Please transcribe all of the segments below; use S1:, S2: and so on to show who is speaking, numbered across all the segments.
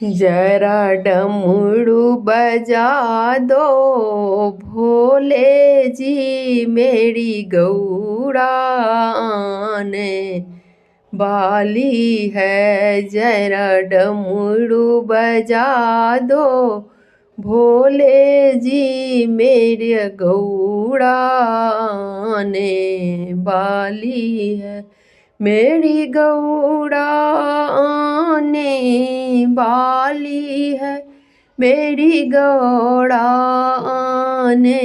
S1: जरा डमरू बजा दो भोले जी, मेरी गौड़ा आने वाली है। जरा डमरू बजा दो भोले जी, मेरी गौड़ा आने वाली है। मेरी गौड़ा आने वाली है, मेरी गौड़ा आने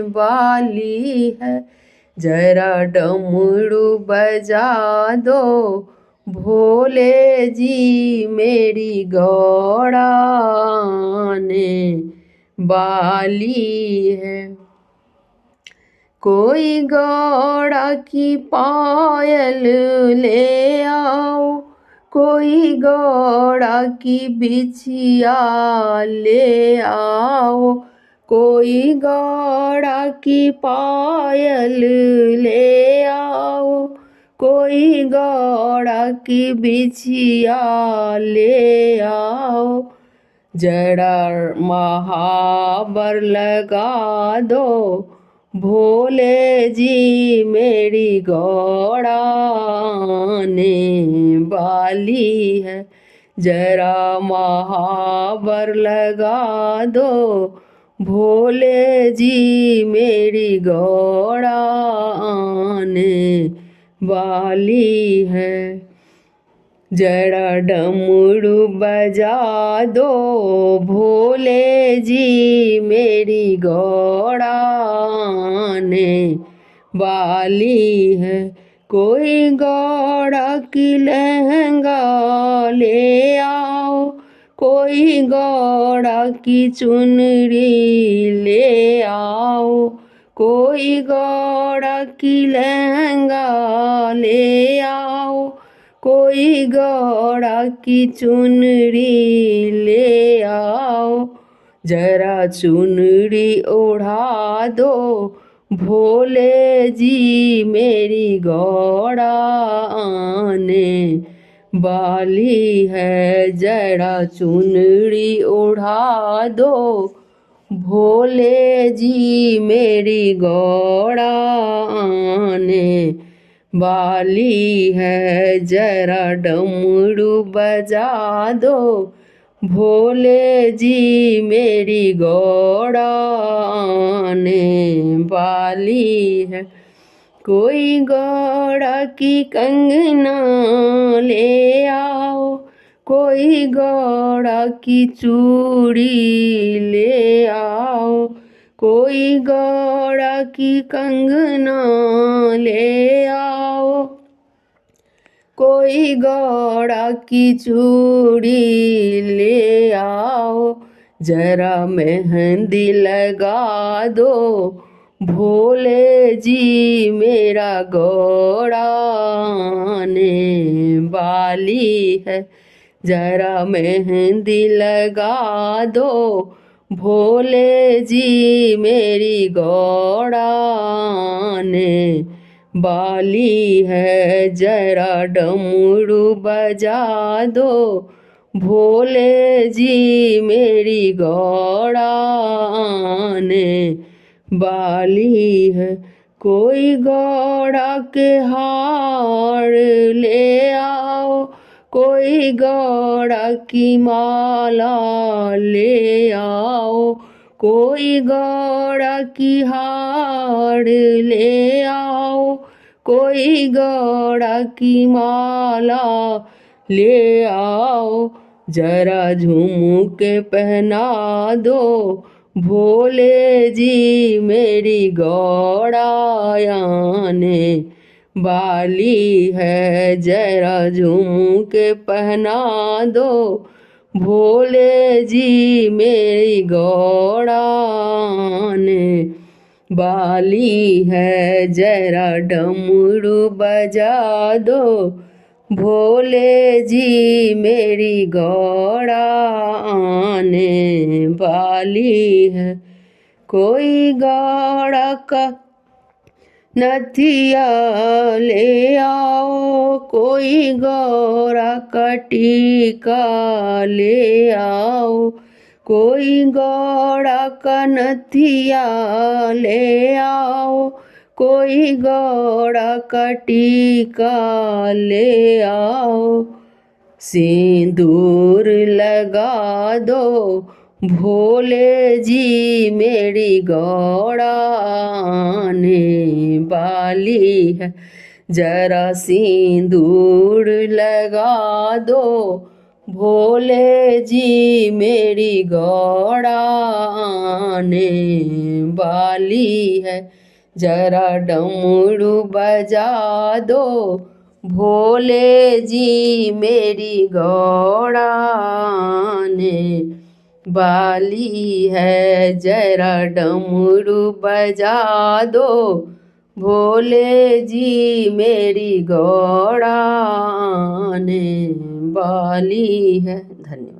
S1: वाली है। जरा डमरू बजा दो भोले जी, मेरी गौड़ा आने वाली है। कोई गौड़ा की पायल ले आओ, कोई गौड़ा की बिछिया ले आओ, कोई गौड़ा की पायल ले आओ, कोई गौड़ा की बिछिया ले आओ। जड़ा महावर लगा दो भोले जी, मेरी गौड़ा आने वाली है। जरा महावर लगा दो भोले जी, मेरी गौड़ा आने वाली है। जरा डमरू बजा दो भोले जी, मेरी गौड़ा आने वाली है। कोई गौड़ा की लहंगा ले आओ, कोई गौड़ा की चुनरी ले आओ, कोई गौड़ा की लहंगा ले आओ, कोई गौड़ा की चुनरी ले आओ। जरा चुनरी ओढ़ा दो भोले जी, मेरी गौड़ा आने वाली है। जरा चुनरी ओढ़ा दो भोले जी, मेरी गौड़ा आने वाली है। जरा डमरू बजा दो भोले जी, मेरी गौड़ा आने वाली है। कोई गौड़ा की कंगना ले आओ, कोई गौड़ा की चूड़ी ले आओ, कोई गौड़ा की कंगना ले आओ, कोई गौड़ा की चूड़ी ले आओ। जरा मेहंदी लगा दो भोले जी, मेरा गौड़ा आने वाली है। जरा मेहंदी लगा दो भोले जी, मेरी गौड़ा आने वाली है। जरा डमरू बजा दो भोले जी, मेरी गौड़ा आने वाली है। कोई गौड़ा के हार ले आओ, कोई गौड़ा की माला ले आओ, कोई गौड़ा की हार ले आओ, कोई गौड़ा की माला ले आओ। जरा झुमके पहना दो भोले जी, मेरी गौड़ा आने वाली है। जरा झुमके पहना दो भोले जी, मेरी गौड़ा आने वाली है। जरा डमरू बजा दो भोले जी, मेरी गौड़ा आने वाली है। कोई गौड़ा का नथिया ले आओ, कोई गौरा का टीका ले आओ, कोई गौरा का नथिया ले आओ, कोई गौरा का टीका ले आओ। सिंदूर लगा दो भोले जी, मेरी गौड़ा आने वाली है, जरा सिंदूर लगा दो भोले जी, मेरी गौड़ा आने वाली है, जरा डमरू बजा दो भोले जी, मेरी गौड़ा आने वाली है, जरा डमरू बजा दो भोले जी, मेरी गौड़ा आने वाली है। धन्यवाद।